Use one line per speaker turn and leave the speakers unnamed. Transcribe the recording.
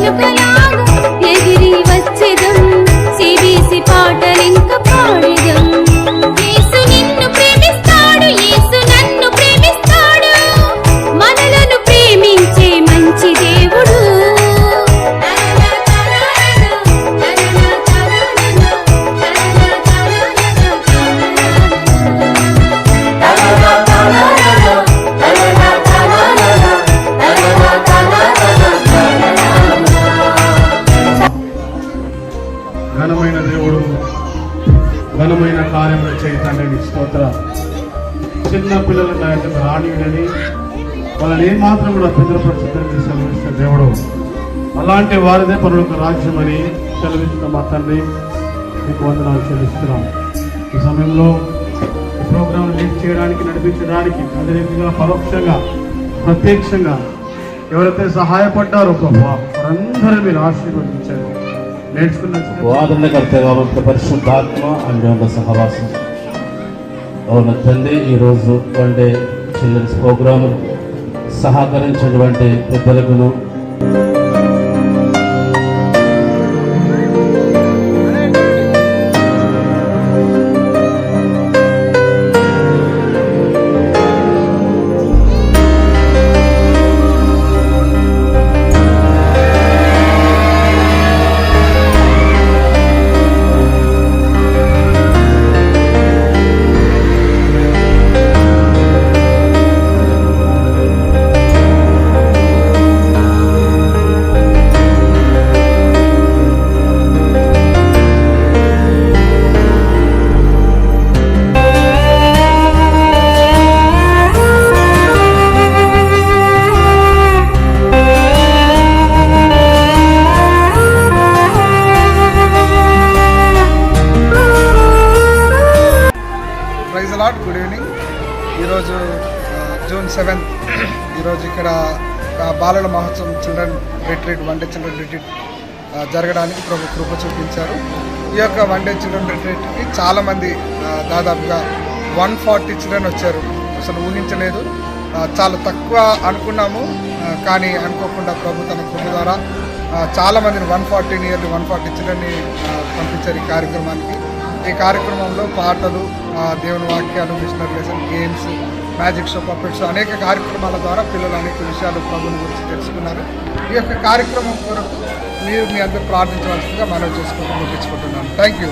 చిలుకలాగా ఎగిరి వచ్చెదం సిరిసి పాటలింక పాడెదం యేసు నిన్ను ప్రేమిస్తాడు యేసు నన్ను ప్రేమిస్తాడు మనలను ప్రేమించే మంచి దేవుడు
ఘనమైన దేవుడు ఘనమైన కార్యములు చేయటానికి స్తోత్ర. చిన్న పిల్లలు రానియని వాళ్ళని ఏమాత్రం కూడా భద్రపరచుదని సెలవిస్తున్న దేవుడు అలాంటి వారిదే పరులకు రాజ్యం అని సెలవిస్తున్న మా తండ్రి మీకు వందనాలు చెల్లిస్తున్నాం. ఈ సమయంలో ఈ ప్రోగ్రాం లీడ్ చేయడానికి నడిపించడానికి అదే రీతిగా పరోక్షంగా ప్రత్యక్షంగా ఎవరైతే సహాయపడ్డారో ప్రభు వారందరూ మీరు ఆశీర్వదించారు.
ఆదరణకర్తగా పరిశుద్ధాత్మ అన్యోన్య సహవాసం అవున తండ్రి ఈరోజు వన్డే చిల్డ్రన్స్ ప్రోగ్రాము సహకరించినటువంటి పెద్దలకును
గుడ్ ఈవినింగ్. ఈరోజు జూన్ 7 ఈరోజు ఇక్కడ బాలల మహోత్సవం children retreat one day children retreat జరగడానికి ప్రభు కృప చూపించారు. ఈ యొక్క వన్డే చిల్డ్రన్ రిట్రీట్కి చాలామంది దాదాపుగా 140 చిల్డ్రన్ వచ్చారు. అసలు ఊహించలేదు, చాలా తక్కువ అనుకున్నాము కానీ అనుకోకుండా ప్రభు తన కృప ద్వారా చాలామందిని 140 చిల్డ్రన్ని పంపించారు ఈ కార్యక్రమానికి. ఈ కార్యక్రమంలో పాటలు, దేవుని వాక్యాలు, missionary lesson, games, magic show, puppets అనేక కార్యక్రమాల ద్వారా పిల్లలు అనేక విషయాలు ప్రభుని గురించి తెలుసుకున్నారు. ఈ యొక్క కార్యక్రమం కొరకు మీరు మీ అందరూ ప్రార్థించవలసిందిగా మనవి చేసుకుంటూ ముగించుకుంటున్నాను. Thank you.